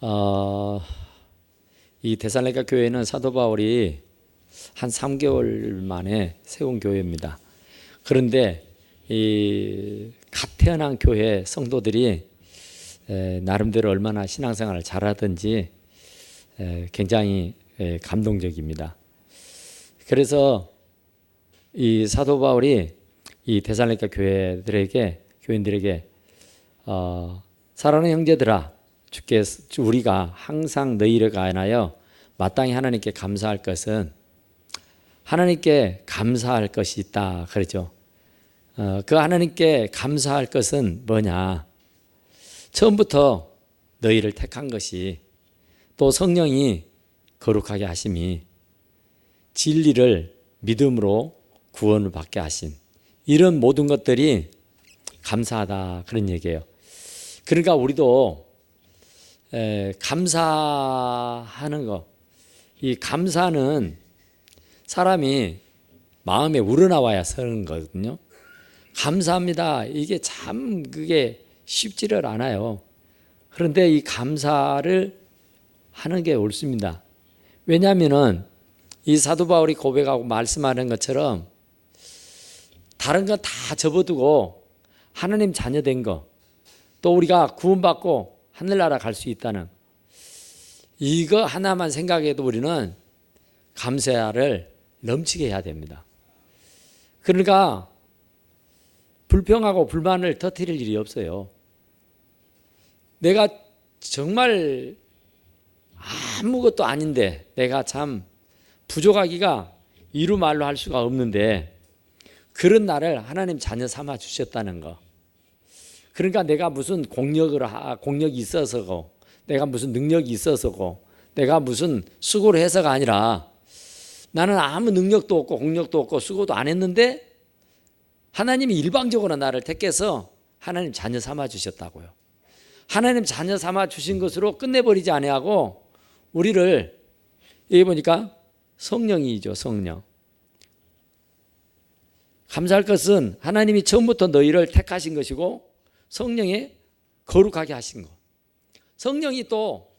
어, 이 데살로니가 교회는 사도 바울이 한 3개월 만에 세운 교회입니다. 그런데 이 갓 태어난 교회 성도들이 나름대로 얼마나 신앙생활을 잘하든지 굉장히 감동적입니다. 그래서 이 사도 바울이 이 데살로니가 교인들에게 사랑하는 형제들아, 우리가 항상 너희를 관하여 마땅히 하나님께 감사할 것은 하나님께 감사할 것이 있다 그러죠. 그 하나님께 감사할 것은 뭐냐? 처음부터 너희를 택한 것이, 또 성령이 거룩하게 하심이, 진리를 믿음으로 구원을 받게 하심, 이런 모든 것들이 감사하다 그런 얘기예요. 그러니까 우리도 감사하는 거, 이 감사는 사람이 마음에 우러나와야 서는 거거든요. 감사합니다. 이게 참 그게 쉽지를 않아요. 그런데 이 감사를 하는 게 옳습니다. 왜냐하면은 이 사도 바울이 고백하고 말씀하는 것처럼 다른 거 다 접어두고 하나님 자녀 된 거, 또 우리가 구원받고 하늘나라 갈 수 있다는 이거 하나만 생각해도 우리는 감사를 넘치게 해야 됩니다. 그러니까 불평하고 불만을 터뜨릴 일이 없어요. 내가 정말 아무것도 아닌데, 내가 참 부족하기가 이루 말로 할 수가 없는데 그런 나를 하나님 자녀 삼아 주셨다는 거. 그러니까 내가 무슨 공력이 있어서고, 내가 무슨 능력이 있어서고, 내가 무슨 수고를 해서가 아니라 나는 아무 능력도 없고 공력도 없고 수고도 안 했는데 하나님이 일방적으로 나를 택해서 하나님 자녀 삼아 주셨다고요. 하나님 자녀 삼아 주신 것으로 끝내버리지 아니하고 우리를, 여기 보니까 성령이죠. 성령. 감사할 것은 하나님이 처음부터 너희를 택하신 것이고 성령이 거룩하게 하신 것. 성령이 또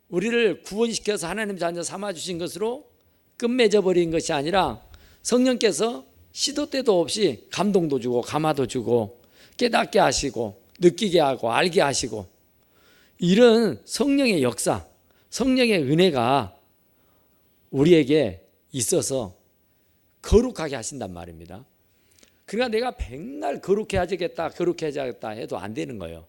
우리를 구원시켜서 하나님 자녀 삼아 주신 것으로 끝맺어 버린 것이 아니라 성령께서 시도 때도 없이 감동도 주고 감화도 주고 깨닫게 하시고 느끼게 하고 알게 하시고, 이런 성령의 역사, 성령의 은혜가 우리에게 있어서 거룩하게 하신단 말입니다. 그러니까 내가 백날 거룩해야겠다 해도 안 되는 거예요.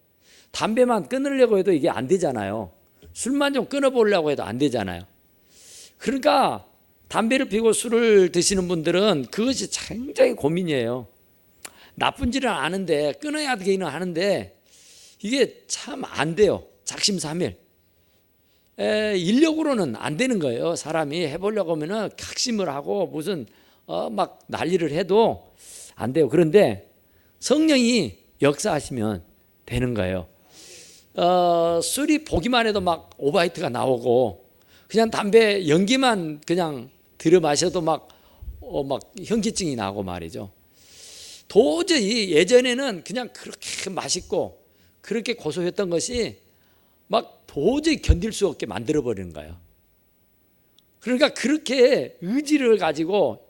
담배만 끊으려고 해도 이게 안 되잖아요. 술만 좀 끊어보려고 해도 안 되잖아요. 그러니까 담배를 피우고 술을 드시는 분들은 그것이 굉장히 고민이에요. 나쁜지는 아는데, 끊어야 되기는 하는데 이게 참 안 돼요. 작심삼일. 인력으로는 안 되는 거예요. 사람이 해보려고 하면은 각심을 하고 무슨 막 난리를 해도 안 돼요. 그런데 성령이 역사하시면 되는 거예요. 술이 보기만 해도 막 오바이트가 나오고, 그냥 담배 연기만 그냥 들여 마셔도 막 현기증이 나고 말이죠. 도저히 예전에는 그냥 그렇게 맛있고 그렇게 고소했던 것이 막 도저히 견딜 수 없게 만들어버리는 거예요. 그러니까 그렇게 의지를 가지고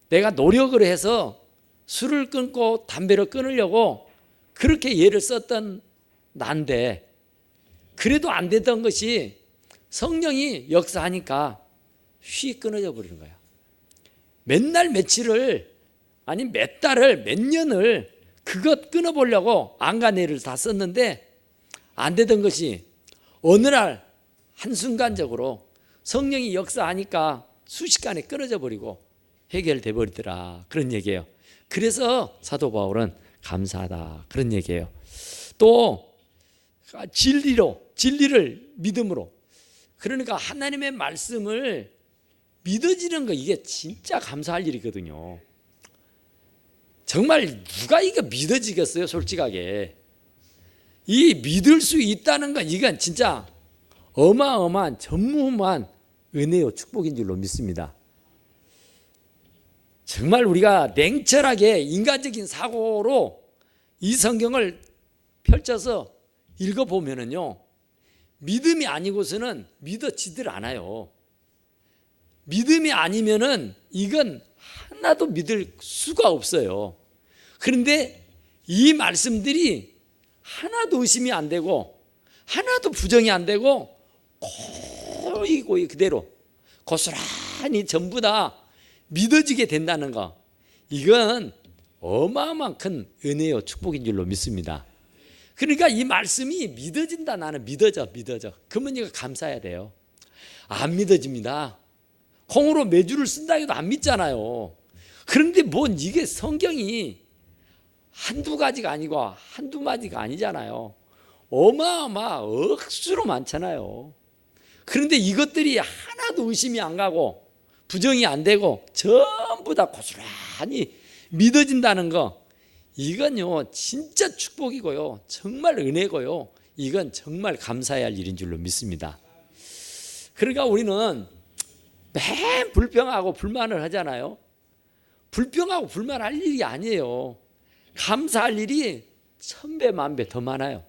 내가 노력을 해서 술을 끊고 담배를 끊으려고 그렇게 예를 썼던 난데, 그래도 안 되던 것이 성령이 역사하니까 휘 끊어져 버리는 거야. 맨날 며칠을, 아니 몇 달을, 몇 년을 그것 끊어보려고 안간해를 다 썼는데 안 되던 것이 어느 날 한순간적으로 성령이 역사하니까 순식간에 끊어져 버리고 해결돼 버리더라, 그런 얘기예요. 그래서 사도 바울은 감사하다 그런 얘기예요. 또 진리를 믿음으로, 그러니까 하나님의 말씀을 믿어지는 거, 이게 진짜 감사할 일이거든요. 정말 누가 이거 믿어지겠어요? 솔직하게 이 믿을 수 있다는 건 이건 진짜 어마어마한 전무후무한 은혜요 축복인 줄로 믿습니다. 정말 우리가 냉철하게 인간적인 사고로 이 성경을 펼쳐서 읽어보면은요, 믿음이 아니고서는 믿어지들 않아요. 믿음이 아니면은 이건 하나도 믿을 수가 없어요. 그런데 이 말씀들이 하나도 의심이 안 되고 하나도 부정이 안 되고 고이 그대로 고스란히 전부 다 믿어지게 된다는 거, 이건 어마어마한 큰 은혜요 축복인 줄로 믿습니다. 그러니까 이 말씀이 믿어진다. 나는 믿어져. 그러면 이거 감사해야 돼요. 안 믿어집니다. 콩으로 매주를 쓴다 해도 안 믿잖아요. 그런데 뭔 이게 성경이 한두 가지가 아니고 한두 마디가 아니잖아요. 어마어마 억수로 많잖아요. 그런데 이것들이 하나도 의심이 안 가고 부정이 안 되고 전부 다 고스란히 믿어진다는 거, 이건요 진짜 축복이고요, 정말 은혜고요, 이건 정말 감사해야 할 일인 줄로 믿습니다. 그러니까 우리는 맨 불평하고 불만을 하잖아요. 불평하고 불만할 일이 아니에요. 감사할 일이 천배 만배 더 많아요.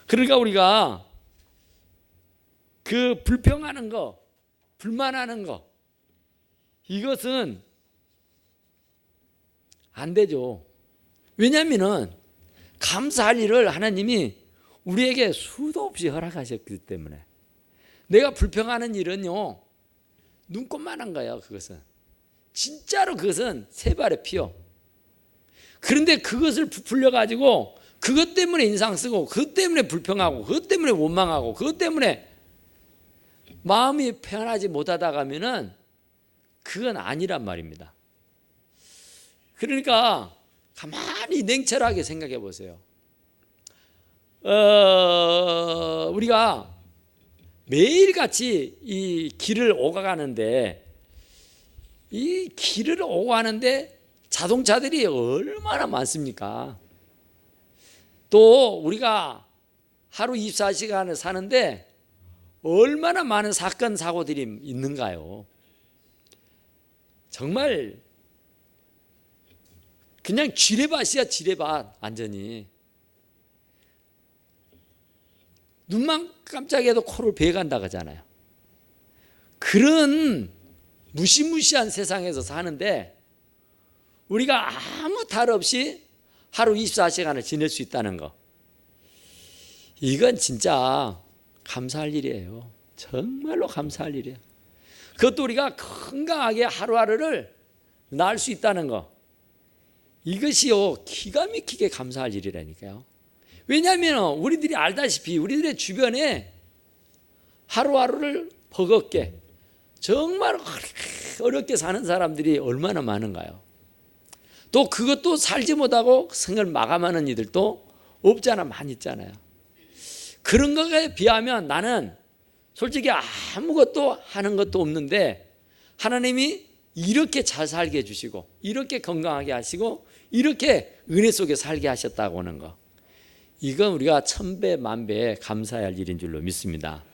그러니까 우리가 그 불평하는 거, 불만하는 거, 이것은 안 되죠. 왜냐하면 감사할 일을 하나님이 우리에게 수도 없이 허락하셨기 때문에. 내가 불평하는 일은요 눈꼽만한 거예요. 그것은 진짜로 그것은 세 발의 피요. 그런데 그것을 부풀려 가지고 그것 때문에 인상 쓰고 그것 때문에 불평하고 그것 때문에 원망하고 그것 때문에 마음이 편하지 못하다 가면은 그건 아니란 말입니다. 그러니까 가만히 냉철하게 생각해 보세요. 우리가 매일같이 이 길을 오가가는데, 이 길을 오가는데 자동차들이 얼마나 많습니까? 또 우리가 하루 24시간을 사는데 얼마나 많은 사건 사고들이 있는가요? 정말 그냥 지뢰밭이야, 지뢰밭. 완전히 눈만 깜짝해도 코를 베어간다고 하잖아요. 그런 무시무시한 세상에서 사는데 우리가 아무 탈 없이 하루 24시간을 지낼 수 있다는 거, 이건 진짜 감사할 일이에요. 정말로 감사할 일이에요. 그것도 우리가 건강하게 하루하루를 날 수 있다는 거, 이것이요 기가 막히게 감사할 일이라니까요. 왜냐하면 우리들이 알다시피 우리들의 주변에 하루하루를 버겁게 정말 어렵게 사는 사람들이 얼마나 많은가요? 또 그것도 살지 못하고 생을 마감하는 이들도 없잖아, 많이 있잖아요. 그런 것에 비하면 나는 솔직히 아무것도 하는 것도 없는데 하나님이 이렇게 잘 살게 해주시고 이렇게 건강하게 하시고 이렇게 은혜 속에 살게 하셨다고 하는 거, 이건 우리가 천배 만배 감사해야 할 일인 줄로 믿습니다.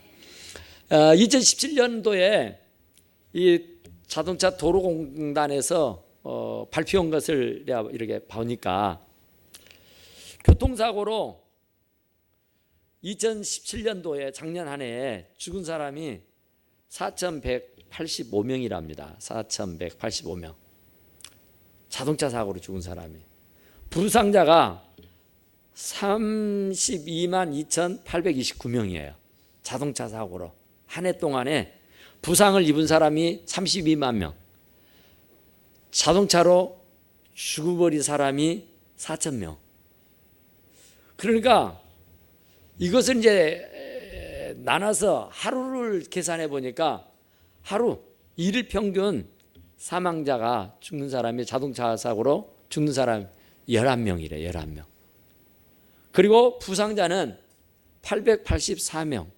2017년도에 이 자동차 도로공단에서 발표한 것을 내가 이렇게 보니까 교통사고로 2017년도에 작년 한 해에 죽은 사람이 4,185명이랍니다. 4,185명. 자동차 사고로 죽은 사람이. 부상자가 32만 2,829명이에요. 자동차 사고로 한 해 동안에 부상을 입은 사람이 32만 명. 자동차로 죽어버린 사람이 4,000명. 그러니까 이것을 이제 나눠서 하루를 계산해 보니까 하루 일일 평균 사망자가 죽는 사람이 자동차 사고로 죽는 사람 11명이래. 11명. 그리고 부상자는 884명.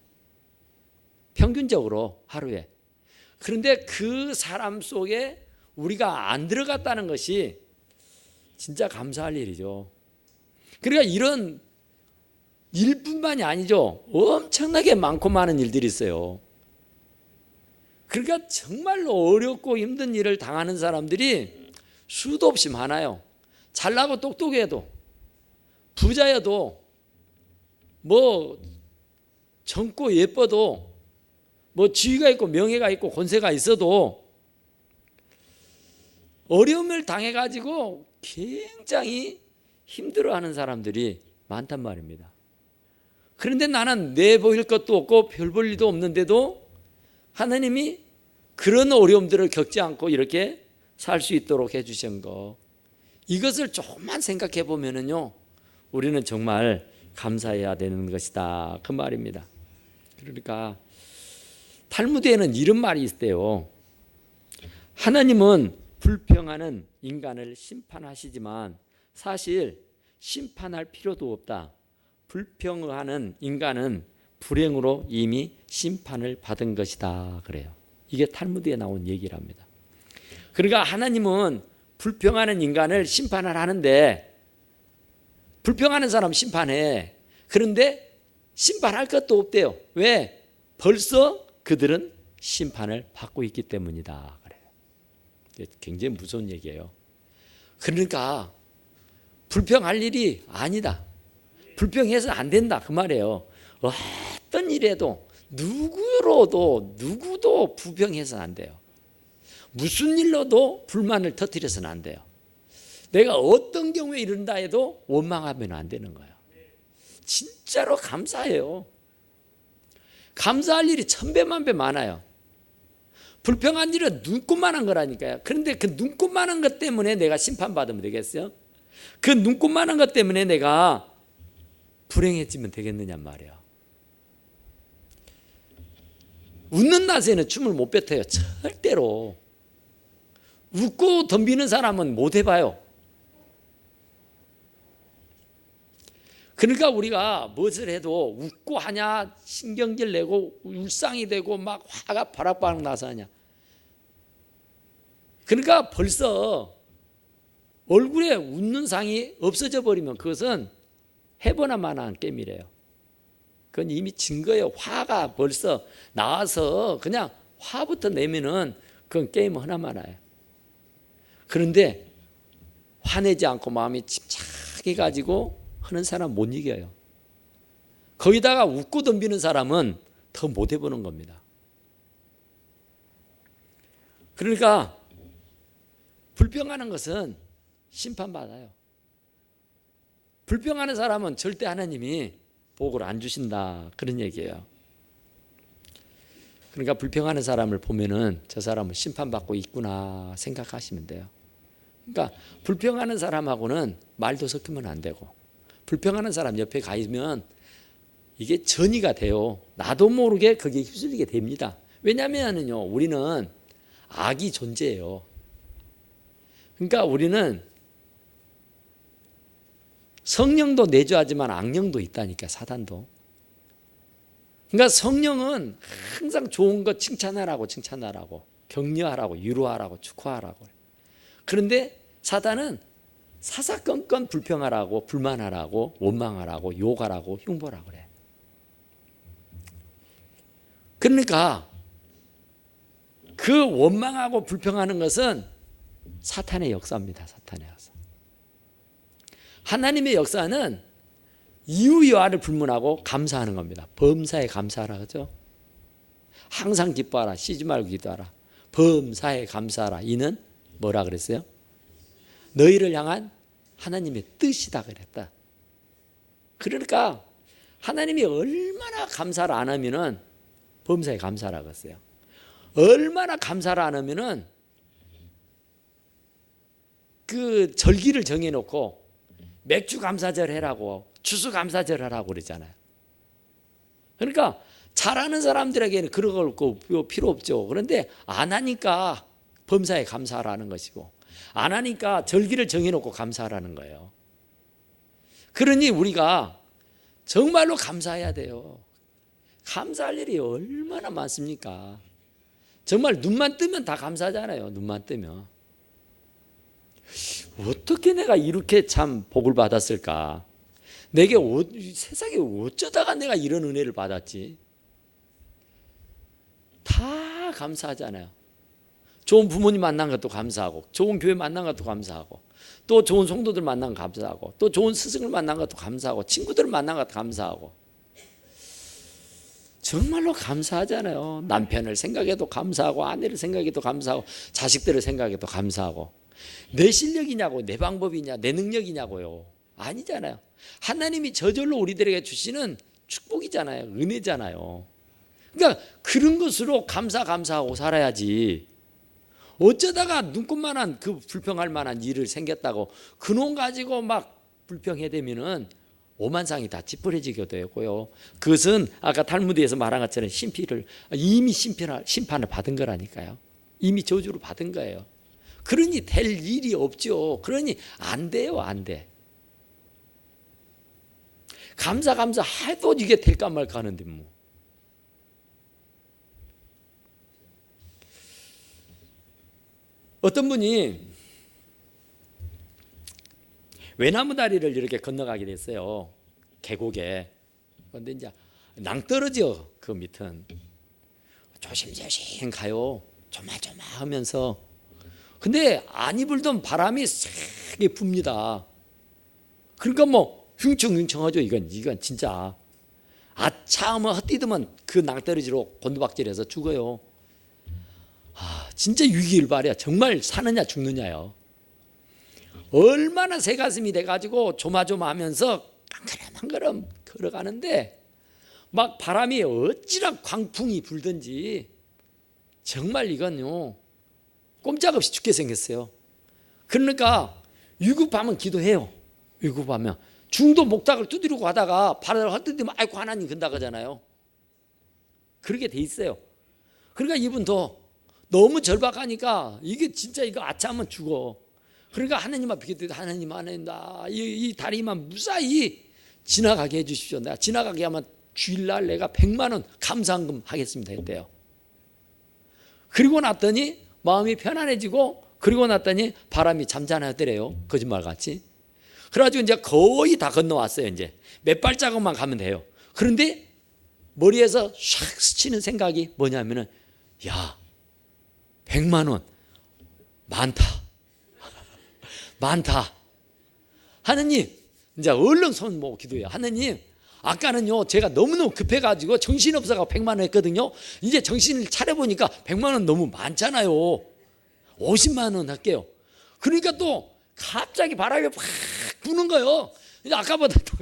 평균적으로 하루에. 그런데 그 사람 속에 우리가 안 들어갔다는 것이 진짜 감사할 일이죠. 그러니까 이런 일뿐만이 아니죠. 엄청나게 많고 많은 일들이 있어요. 그러니까 정말로 어렵고 힘든 일을 당하는 사람들이 수도 없이 많아요. 잘나고 똑똑해도 부자여도 뭐 젊고 예뻐도 뭐 지위가 있고 명예가 있고 권세가 있어도 어려움을 당해가지고 굉장히 힘들어하는 사람들이 많단 말입니다. 그런데 나는 내보일 것도 없고 별 볼 일도 없는데도 하나님이 그런 어려움들을 겪지 않고 이렇게 살 수 있도록 해주신 거, 이것을 조금만 생각해 보면은요, 우리는 정말 감사해야 되는 것이다, 그 말입니다. 그러니까 탈무드에는 이런 말이 있대요. 하나님은 불평하는 인간을 심판하시지만 사실 심판할 필요도 없다. 불평하는 인간은 불행으로 이미 심판을 받은 것이다, 그래요. 이게 탈무드에 나온 얘기랍니다. 그러니까 하나님은 불평하는 인간을 심판을 하는데, 불평하는 사람 심판해. 그런데 심판할 것도 없대요. 왜? 벌써 그들은 심판을 받고 있기 때문이다, 그래요. 굉장히 무서운 얘기예요. 그러니까 불평할 일이 아니다, 불평해서 안 된다, 그 말이에요. 어떤 일에도 누구도 불평해서는 안 돼요. 무슨 일로도 불만을 터뜨려서는 안 돼요. 내가 어떤 경우에 이른다 해도 원망하면 안 되는 거예요. 진짜로 감사해요. 감사할 일이 천배만배 많아요. 불평한 일은 눈꼽만한 거라니까요. 그런데 그 눈꼽만한 것 때문에 내가 심판받으면 되겠어요? 그 눈꼽만한 것 때문에 내가 불행해지면 되겠느냐 말이에요. 웃는 낯에는 춤을 못 뱉어요. 절대로. 웃고 덤비는 사람은 못 해봐요. 그러니까 우리가 무엇을 해도 웃고 하냐, 신경질 내고 울상이 되고 막 화가 바락바락 나서 하냐. 그러니까 벌써 얼굴에 웃는 상이 없어져 버리면 그것은 해보나 마나한 게임이래요. 그건 이미 증거예요. 화가 벌써 나와서 그냥 화부터 내면은 그건 게임 하나마나예요. 그런데 화내지 않고 마음이 침착해 가지고 하는 사람 못 이겨요. 거기다가 웃고 덤비는 사람은 더 못 해보는 겁니다. 그러니까 불평하는 것은 심판받아요. 불평하는 사람은 절대 하나님이 복을 안 주신다, 그런 얘기예요. 그러니까 불평하는 사람을 보면은 저 사람은 심판받고 있구나 생각하시면 돼요. 그러니까 불평하는 사람하고는 말도 섞으면 안 되고, 불평하는 사람 옆에 가 있으면 이게 전이가 돼요. 나도 모르게 거기에 휩쓸리게 됩니다. 왜냐하면요, 우리는 악이 존재해요. 그러니까 우리는 성령도 내주하지만 악령도 있다니까, 사단도. 그러니까 성령은 항상 좋은 것 칭찬하라고, 격려하라고, 위로하라고, 축하하라고. 그런데 사단은 사사건건 불평하라고, 불만하라고, 원망하라고, 욕하라고, 흉보라고 그래. 그러니까 그 원망하고 불평하는 것은 사탄의 역사입니다. 사탄의 역사. 하나님의 역사는 이유 여하를 불문하고 감사하는 겁니다. 범사에 감사하라 그러죠. 항상 기뻐하라, 쉬지 말고 기도하라. 범사에 감사하라. 이는 뭐라 그랬어요? 너희를 향한 하나님의 뜻이다 그랬다. 그러니까 하나님이 얼마나 감사를 안 하면은 범사에 감사하라 그랬어요. 얼마나 감사를 안 하면은 그 절기를 정해놓고 맥주 감사절 해라고, 추수 감사절 하라고 그러잖아요. 그러니까 잘하는 사람들에게는 그런 거 필요 없죠. 그런데 안 하니까 범사에 감사하라는 것이고, 안 하니까 절기를 정해놓고 감사하라는 거예요. 그러니 우리가 정말로 감사해야 돼요. 감사할 일이 얼마나 많습니까? 정말 눈만 뜨면 다 감사하잖아요. 눈만 뜨면. 어떻게 내가 이렇게 참 복을 받았을까? 내게 세상에 어쩌다가 내가 이런 은혜를 받았지? 다 감사하잖아요. 좋은 부모님 만난 것도 감사하고, 좋은 교회 만난 것도 감사하고, 또 좋은 성도들 만난 거 감사하고, 또 좋은 스승을 만난 것도 감사하고, 친구들을 만난 것도 감사하고. 정말로 감사하잖아요. 남편을 생각해도 감사하고 아내를 생각해도 감사하고 자식들을 생각해도 감사하고. 내 실력이냐고, 내 방법이냐, 내 능력이냐고요. 아니잖아요. 하나님이 저절로 우리들에게 주시는 축복이잖아요. 은혜잖아요. 그러니까 그런 것으로 감사하고 살아야지. 어쩌다가 눈꽃만한 그 불평할 만한 일을 생겼다고 그놈 가지고 막 불평해대면은 오만상이 다 찌푸려지게 되고요. 그것은 아까 탈무드에서 말한 것처럼 이미 심판을 받은 거라니까요. 이미 저주를 받은 거예요. 그러니 될 일이 없죠. 그러니 안 돼요, 안 돼. 감사해도 이게 될까 말까 하는데 뭐. 어떤 분이 외나무 다리를 이렇게 건너가게 됐어요. 계곡에. 그런데 이제 낭떠러지요. 그 밑은. 조심조심 가요. 조마조마하면서. 근데 안 입을던 바람이 세게 붑니다. 그러니까 뭐 흉청흉청하죠. 이건 진짜. 아차하면 헛디디면 그 낭떠러지로 곤두박질해서 죽어요. 진짜 위기일발이야. 정말 사느냐 죽느냐요. 얼마나 새 가슴이 돼가지고 조마조마하면서 한 걸음 걸어가는데 막 바람이 어찌나 광풍이 불든지 정말 이건요 꼼짝없이 죽게 생겼어요. 그러니까 위급하면 기도해요. 위급하면 중도 목탁을 두드리고 가다가 발을 헛디디면 아이고 하나님 근다 그러잖아요. 그렇게 돼 있어요. 그러니까 이분도 너무 절박하니까 이게 진짜 이거 아차하면 죽어. 그러니까 하나님 앞에 기도해도 하나님 이 다리만 무사히 지나가게 해주십시오. 내가 지나가게 하면 주일날 내가 100만 원 감사한금 하겠습니다 했대요. 그리고 났더니 마음이 편안해지고 그리고 났더니 바람이 잠잠하더래요. 거짓말같이. 그래가지고 이제 거의 다 건너왔어요. 이제 몇 발자국만 가면 돼요. 그런데 머리에서 샥 스치는 생각이 뭐냐면은 야 100만 원 많다. 하느님 이제 얼른 손 모으고 기도해요. 하느님 아까는요 제가 너무너무 급해가지고 정신없어서 100만 원 했거든요. 이제 정신을 차려보니까 100만 원 너무 많잖아요. 50만 원 할게요. 그러니까 또 갑자기 바람이 확 부는 거예요. 이제 아까보다 더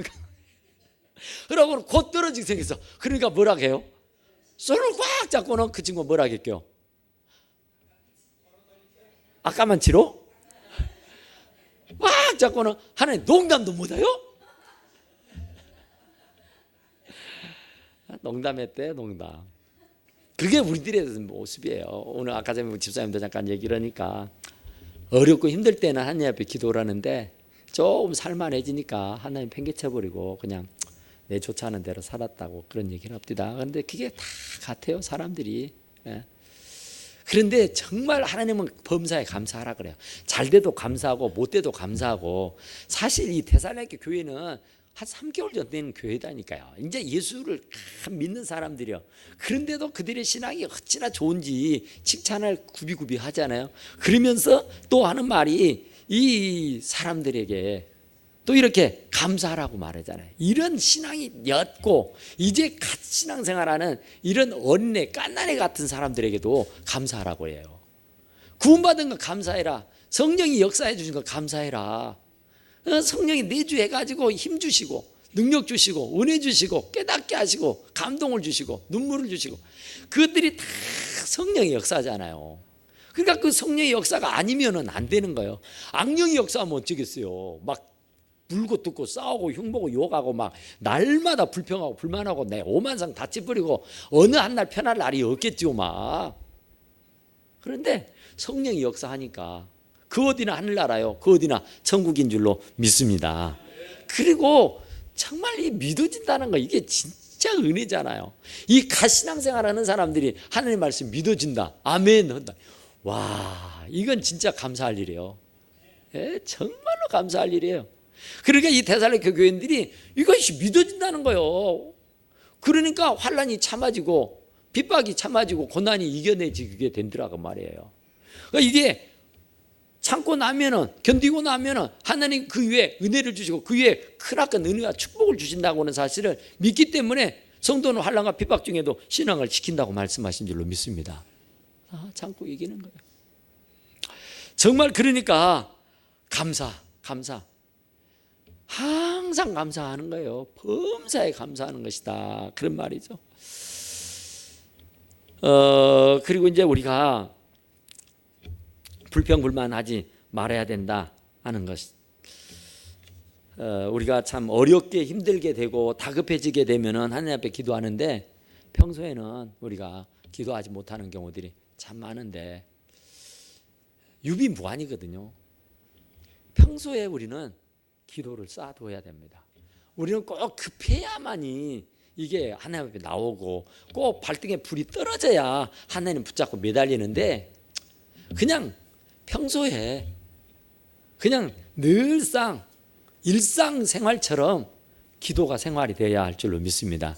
그러고 곧 떨어지게 생겼어. 그러니까 뭐라 해요? 손을 꽉 잡고는 그 친구가 뭐라 할게요? 아까만 치로? 꽉 잡고는 하나님 농담도 못해요? 농담했대요. 농담. 그게 우리들의 모습이에요. 오늘 아까 전에 집사님도 잠깐 얘기를 하니까 어렵고 힘들 때는 하나님 앞에 기도를 하는데 조금 살만해지니까 하나님 팽개쳐버리고 그냥 내 좋지 않은 대로 살았다고 그런 얘기를 합니다. 그런데 그게 다 같아요. 사람들이. 그런데 정말 하나님은 범사에 감사하라 그래요. 잘 돼도 감사하고 못 돼도 감사하고. 사실 이 데살로니가 교회는 한 3개월 전 된 교회다니까요. 이제 예수를 믿는 사람들이요. 그런데도 그들의 신앙이 어찌나 좋은지 칭찬을 굽이굽이 하잖아요. 그러면서 또 하는 말이 이 사람들에게 또 이렇게 감사하라고 말하잖아요. 이런 신앙이 옅고 이제 갓 신앙생활하는 이런 어린애 깐난애 같은 사람들에게도 감사하라고 해요. 구원받은 거 감사해라. 성령이 역사해 주신 거 감사해라. 성령이 내주해가지고 힘 주시고 능력 주시고 은혜 주시고 깨닫게 하시고 감동을 주시고 눈물을 주시고 그것들이 다 성령의 역사잖아요. 그러니까 그 성령의 역사가 아니면은 안 되는 거예요. 악령의 역사하면 어쩌겠어요. 막 물고 뜯고 싸우고 흉보고 욕하고 막 날마다 불평하고 불만하고 내 오만상 다 찌푸리고 어느 한날 편할 날이 없겠죠 막. 그런데 성령이 역사하니까 그 어디나 하늘나라요. 그 어디나 천국인 줄로 믿습니다. 그리고 정말 이 믿어진다는 거 이게 진짜 은혜잖아요. 이 갓신앙생활하는 사람들이 하나님 말씀 믿어진다. 아멘 한다. 와 이건 진짜 감사할 일이에요. 정말로 감사할 일이에요. 그러니까 이 데살로니가 교인들이 이것이 믿어진다는 거예요. 그러니까 환난이 참아지고 핍박이 참아지고 고난이 이겨내지게 된다고 말이에요. 그러니까 이게 참고 나면은 견디고 나면은 하나님 그 위에 은혜를 주시고 그 위에 크나큰 은혜와 축복을 주신다고 하는 사실을 믿기 때문에 성도는 환난과 핍박 중에도 신앙을 지킨다고 말씀하신 줄로 믿습니다. 참고 이기는 거예요. 정말 그러니까 감사. 항상 감사하는 거예요. 범사에 감사하는 것이다. 그런 말이죠. 그리고 이제 우리가 불평불만하지 말아야 된다 하는 것. 우리가 참 어렵게 힘들게 되고 다급해지게 되면은 하나님 앞에 기도하는데 평소에는 우리가 기도하지 못하는 경우들이 참 많은데 유비무환이거든요. 평소에 우리는 기도를 쌓아둬야 됩니다. 우리는 꼭 급해야만이 이게 하나님 앞에 나오고 꼭 발등에 불이 떨어져야 하나님 붙잡고 매달리는데 그냥 평소에 그냥 늘상 일상생활처럼 기도가 생활이 되어야 할 줄로 믿습니다.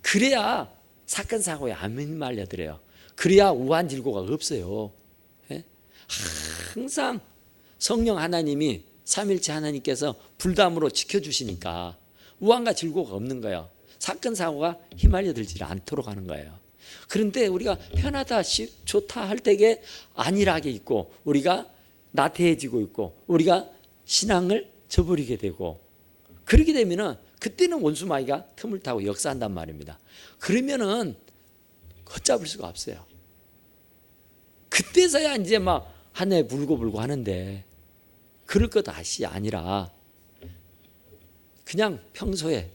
그래야 사건 사고에 안 말려들어요. 그래야 우환질고가 없어요. 항상 성령 하나님이 삼일체 하나님께서 불담으로 지켜주시니까 우환과 질고가 없는 거예요. 사건 사고가 휘말려들지 않도록 하는 거예요. 그런데 우리가 편하다 좋다 할 때에 안일하게 있고 우리가 나태해지고 있고 우리가 신앙을 저버리게 되고 그렇게 되면은 그때는 원수마귀가 틈을 타고 역사한단 말입니다. 그러면은 걷잡을 수가 없어요. 그때서야 이제 막 하늘에 불고 하는데 그럴 것 다시 아니라 그냥 평소에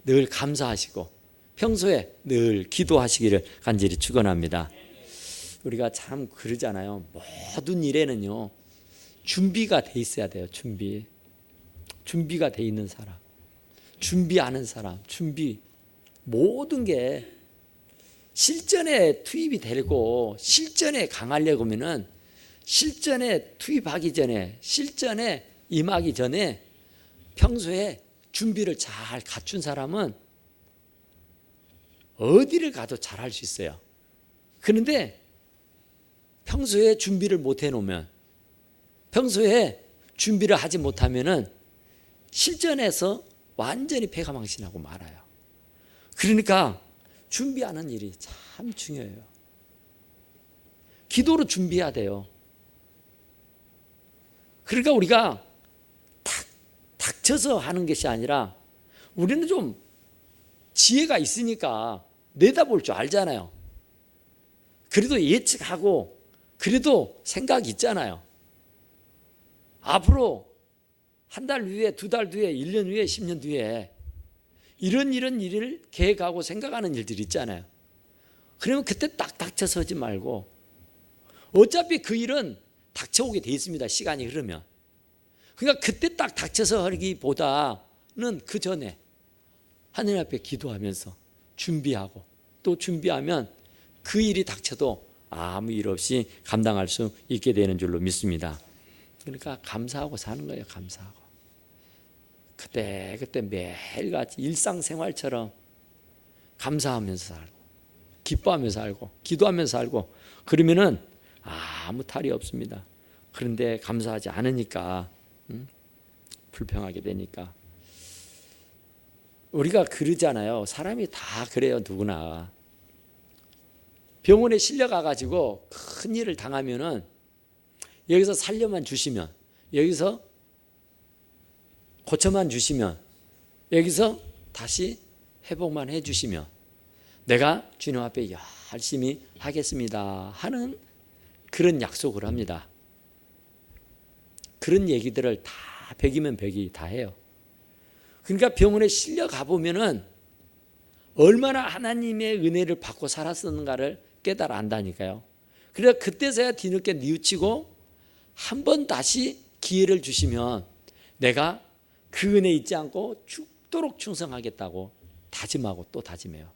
늘 감사하시고 평소에 늘 기도하시기를 간절히 축원합니다. 우리가 참 그러잖아요. 모든 일에는요 준비가 돼 있어야 돼요. 준비가 돼 있는 사람, 준비하는 사람, 모든 게 실전에 투입이 되고 실전에 강하려고 하면은 실전에 투입하기 전에 실전에 임하기 전에 평소에 준비를 잘 갖춘 사람은 어디를 가도 잘할 수 있어요. 그런데 평소에 준비를 못 해놓으면 평소에 준비를 하지 못하면은 실전에서 완전히 패가망신하고 말아요. 그러니까 준비하는 일이 참 중요해요. 기도로 준비해야 돼요. 그러니까 우리가 닥쳐서 하는 것이 아니라 우리는 좀 지혜가 있으니까 내다볼 줄 알잖아요. 그래도 예측하고 그래도 생각이 있잖아요. 앞으로 한 달 후에, 두 달 뒤에, 1년 후에, 10년 뒤에 이런 일을 계획하고 생각하는 일들이 있잖아요. 그러면 그때 딱 닥쳐서지 말고 어차피 그 일은 닥쳐오게 돼 있습니다. 시간이 흐르면. 그러니까 그때 딱 닥쳐서 하기보다는 그 전에 하나님 앞에 기도하면서 준비하고 또 준비하면 그 일이 닥쳐도 아무 일 없이 감당할 수 있게 되는 줄로 믿습니다. 그러니까 감사하고 사는 거예요. 감사하고. 그때 매일같이 일상생활처럼 감사하면서 살고 기뻐하면서 살고 기도하면서 살고 그러면은 아무 탈이 없습니다. 그런데 감사하지 않으니까 불평하게 되니까 우리가 그러잖아요. 사람이 다 그래요. 누구나. 병원에 실려가가지고 큰 일을 당하면은 여기서 살려만 주시면 여기서 고쳐만 주시면 여기서 다시 회복만 해주시면 내가 주님 앞에 열심히 하겠습니다 하는 그런 약속을 합니다. 그런 얘기들을 다 100이면 100이 다 해요. 그러니까 병원에 실려 가보면은 얼마나 하나님의 은혜를 받고 살았었는가를 깨달아 안다니까요. 그래서 그때서야 뒤늦게 뉘우치고 한 번 다시 기회를 주시면 내가 그 은혜 잊지 않고 죽도록 충성하겠다고 다짐하고 또 다짐해요.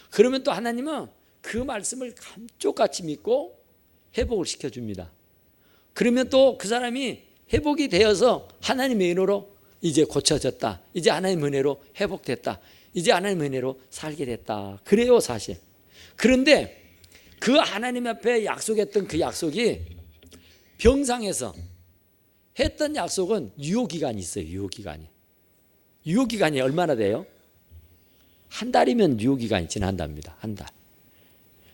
그러면 또 하나님은 그 말씀을 감쪽같이 믿고 회복을 시켜줍니다. 그러면 또 그 사람이 회복이 되어서 하나님의 은혜로 이제 고쳐졌다. 이제 하나님의 은혜로 회복됐다. 이제 하나님의 은혜로 살게 됐다. 그래요 사실. 그런데 그 하나님 앞에 약속했던 그 약속이 병상에서 했던 약속은 유효기간이 있어요. 유효기간이 얼마나 돼요? 한 달이면 유효기간이 지난답니다. 한 달.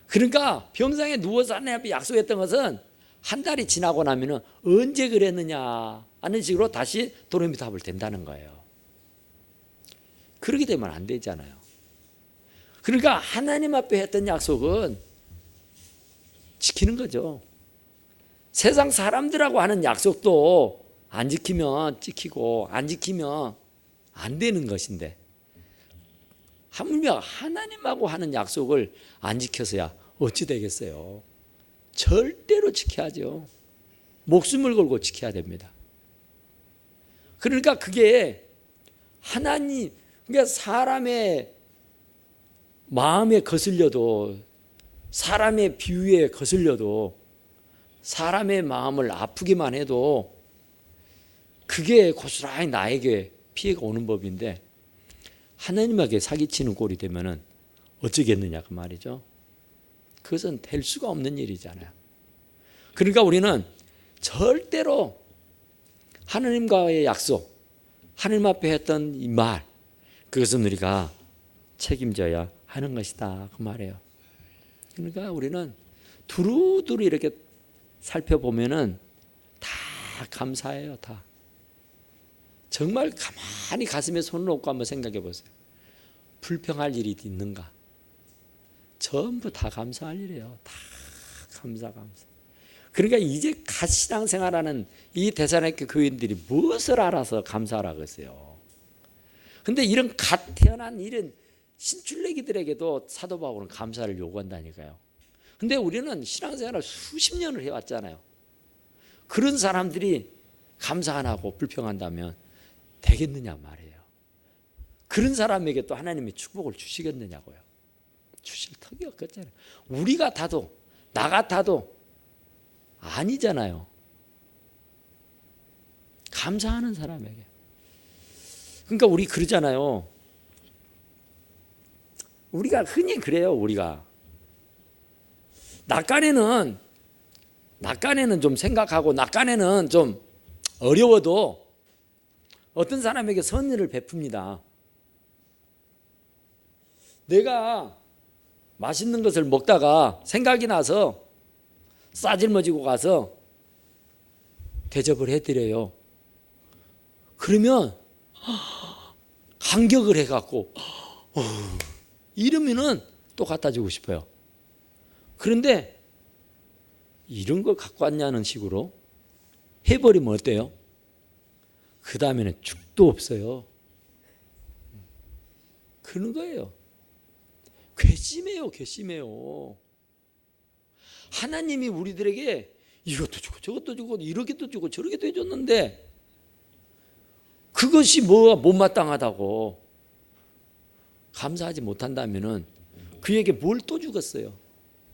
그러니까 병상에 누워서 하나님 앞에 약속했던 것은 한 달이 지나고 나면은 언제 그랬느냐 하는 식으로 다시 도로미탑을 된다는 거예요. 그렇게 되면 안 되잖아요. 그러니까 하나님 앞에 했던 약속은 지키는 거죠. 세상 사람들하고 하는 약속도 안 지키면 찍히고 안 지키면 안 되는 것인데, 하물며 하나님하고 하는 약속을 안 지켜서야 어찌 되겠어요. 절대로 지켜야죠. 목숨을 걸고 지켜야 됩니다. 그러니까 그게 하나님, 그러니까 사람의 마음에 거슬려도, 사람의 비유에 거슬려도, 사람의 마음을 아프기만 해도 그게 고스란히 나에게 피해가 오는 법인데, 하나님에게 사기치는 꼴이 되면은 어쩌겠느냐 그 말이죠. 그것은 될 수가 없는 일이잖아요. 그러니까 우리는 절대로 하나님과의 약속, 하나님 앞에 했던 이 말, 그것은 우리가 책임져야 하는 것이다 그 말이에요. 그러니까 우리는 두루두루 이렇게 살펴보면은 다 감사해요. 다. 정말 가만히 가슴에 손을 얹고 한번 생각해 보세요. 불평할 일이 있는가? 전부 다 감사할 일이에요. 다 감사. 그러니까 이제 갓 신앙생활하는 이 데살로니가 교인들이 무엇을 알아서 감사하라고 했어요. 그런데 이런 갓 태어난 이런 신출내기들에게도 사도 바울은 감사를 요구한다니까요. 그런데 우리는 신앙생활을 수십 년을 해왔잖아요. 그런 사람들이 감사 안 하고 불평한다면 되겠느냐 말이에요. 그런 사람에게 또 하나님이 축복을 주시겠느냐고요. 주실 턱이 없겠잖아요. 우리 같아도, 나 같아도 아니잖아요. 감사하는 사람에게. 그러니까 우리 그러잖아요. 우리가 흔히 그래요. 우리가 낮간에는 좀 생각하고, 낮간에는 좀 어려워도 어떤 사람에게 선의를 베풉니다. 내가 맛있는 것을 먹다가 생각이 나서 싸질머지고 가서 대접을 해드려요. 그러면 감격을 해갖고 이러면은 또 갖다 주고 싶어요. 그런데 이런 걸 갖고 왔냐는 식으로 해버리면 어때요? 그 다음에는 죽도 없어요. 그런 거예요. 괘씸해요. 하나님이 우리들에게 이것도 주고 저것도 주고 이렇게도 주고 저렇게도 해줬는데 그것이 뭐가 못마땅하다고 감사하지 못한다면은 그에게 뭘 또 주겠어요?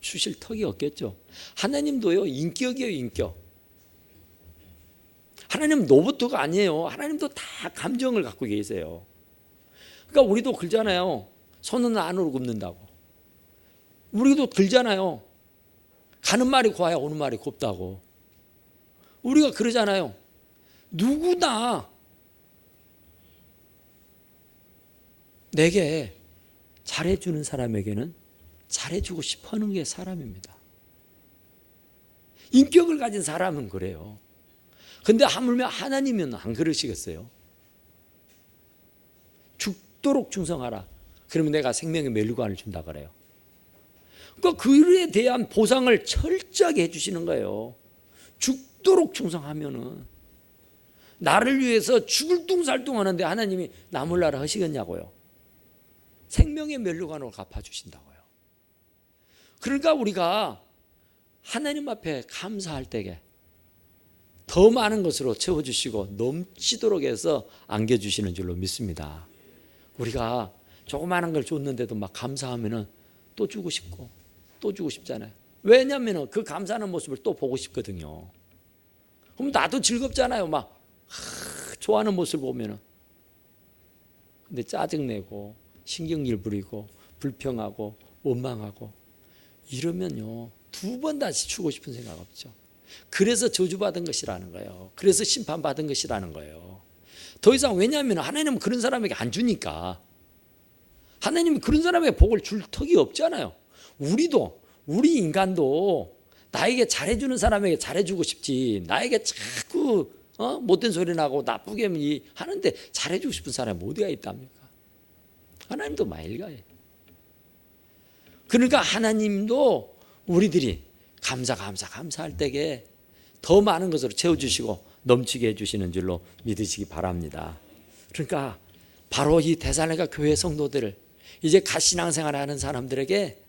주실 턱이 없겠죠. 하나님도요, 인격이에요, 인격. 하나님은 로봇가 아니에요. 하나님도 다 감정을 갖고 계세요. 그러니까 우리도 그러잖아요. 손은 안으로 굽는다고. 우리도 그러잖아요. 가는 말이 고와야 오는 말이 곱다고. 우리가 그러잖아요. 누구나 내게 잘해주는 사람에게는 잘해주고 싶어하는 게 사람입니다. 인격을 가진 사람은 그래요. 근데 하물며 하나님은 안 그러시겠어요? 죽도록 충성하라. 그러면 내가 생명의 멸류관을 준다 그래요. 그러니까 그에 대한 보상을 철저하게 해주시는 거예요. 죽도록 충성하면은 나를 위해서 죽을 둥살둥 하는데 하나님이 나 몰라라 하시겠냐고요. 생명의 멸류관으로 갚아주신다고요. 그러니까 우리가 하나님 앞에 감사할 때에 더 많은 것으로 채워주시고 넘치도록 해서 안겨주시는 줄로 믿습니다. 우리가 조그마한 걸 줬는데도 막 감사하면은 또 주고 싶고 또 주고 싶잖아요. 왜냐하면 그 감사하는 모습을 또 보고 싶거든요. 그럼 나도 즐겁잖아요. 막 좋아하는 모습을 보면은. 근데 짜증내고 신경질 부리고 불평하고 원망하고 이러면요, 두 번 다시 주고 싶은 생각 없죠. 그래서 저주받은 것이라는 거예요. 그래서 심판받은 것이라는 거예요. 더 이상, 왜냐하면 하나님은 그런 사람에게 안 주니까. 하나님이 그런 사람에게 복을 줄 턱이 없잖아요. 우리 인간도 나에게 잘해주는 사람에게 잘해주고 싶지, 나에게 자꾸 못된 소리 나고 나쁘게 하는데 잘해주고 싶은 사람이 어디가 있답니까? 하나님도 마일가해. 그러니까 하나님도 우리들이 감사할 때에 더 많은 것으로 채워주시고 넘치게 해주시는 줄로 믿으시기 바랍니다. 그러니까 바로 이 데살로니가 교회 성도들을 이제 갓 신앙생활 하는 사람들에게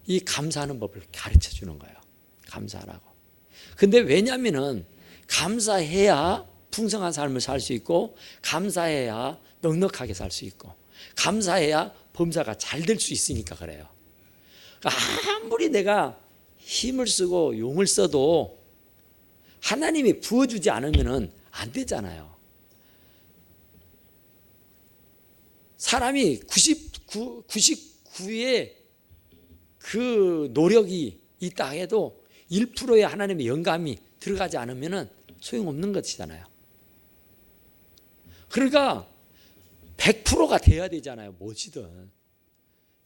이 감사하는 법을 가르쳐 주는 거예요. 감사하라고. 근데 왜냐하면은 감사해야 풍성한 삶을 살 수 있고, 감사해야 넉넉하게 살 수 있고, 감사해야 범사가 잘 될 수 있으니까 그래요. 아무리 내가 힘을 쓰고 용을 써도 하나님이 부어주지 않으면 안 되잖아요. 사람이 99의 그 노력이 있다 해도 1%의 하나님의 영감이 들어가지 않으면 소용없는 것이잖아요. 그러니까 100%가 돼야 되잖아요. 뭐지든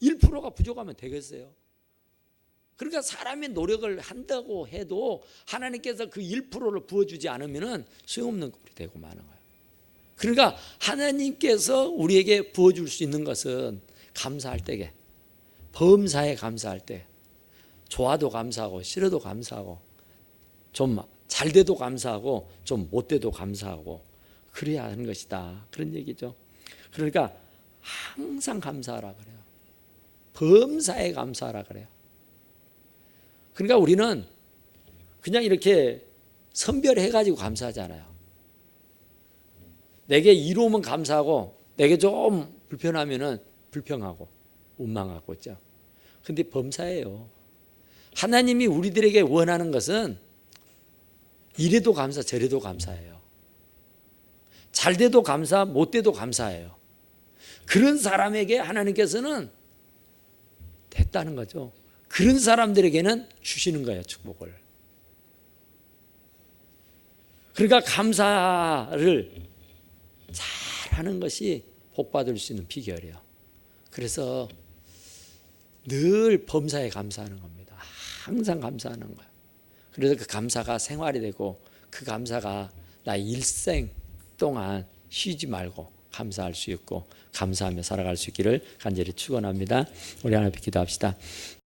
1%가 부족하면 되겠어요? 그러니까 사람의 노력을 한다고 해도 하나님께서 그 1%를 부어주지 않으면 소용없는 꼴이 되고 마는 거예요. 그러니까 하나님께서 우리에게 부어줄 수 있는 것은 감사할 때에, 범사에 감사할 때, 좋아도 감사하고 싫어도 감사하고 좀 잘돼도 감사하고 좀 못돼도 감사하고 그래야 하는 것이다, 그런 얘기죠. 그러니까 항상 감사하라 그래요. 범사에 감사하라 그래요. 그러니까 우리는 그냥 이렇게 선별해가지고 감사하잖아요. 내게 이로우면 감사하고 내게 좀 불편하면은 불평하고 원망하고 있죠. 근데 범사예요. 하나님이 우리들에게 원하는 것은 이래도 감사 저래도 감사해요. 잘 돼도 감사 못 돼도 감사해요. 그런 사람에게 하나님께서는 됐다는 거죠. 그런 사람들에게는 주시는 거예요, 축복을. 그러니까 감사를 잘하는 것이 복받을 수 있는 비결이에요. 그래서 늘 범사에 감사하는 겁니다. 항상 감사하는 거예요. 그래서 그 감사가 생활이 되고 그 감사가 나의 일생 동안 쉬지 말고 감사할 수 있고 감사하며 살아갈 수 있기를 간절히 축원합니다. 우리 하나님 기도합시다.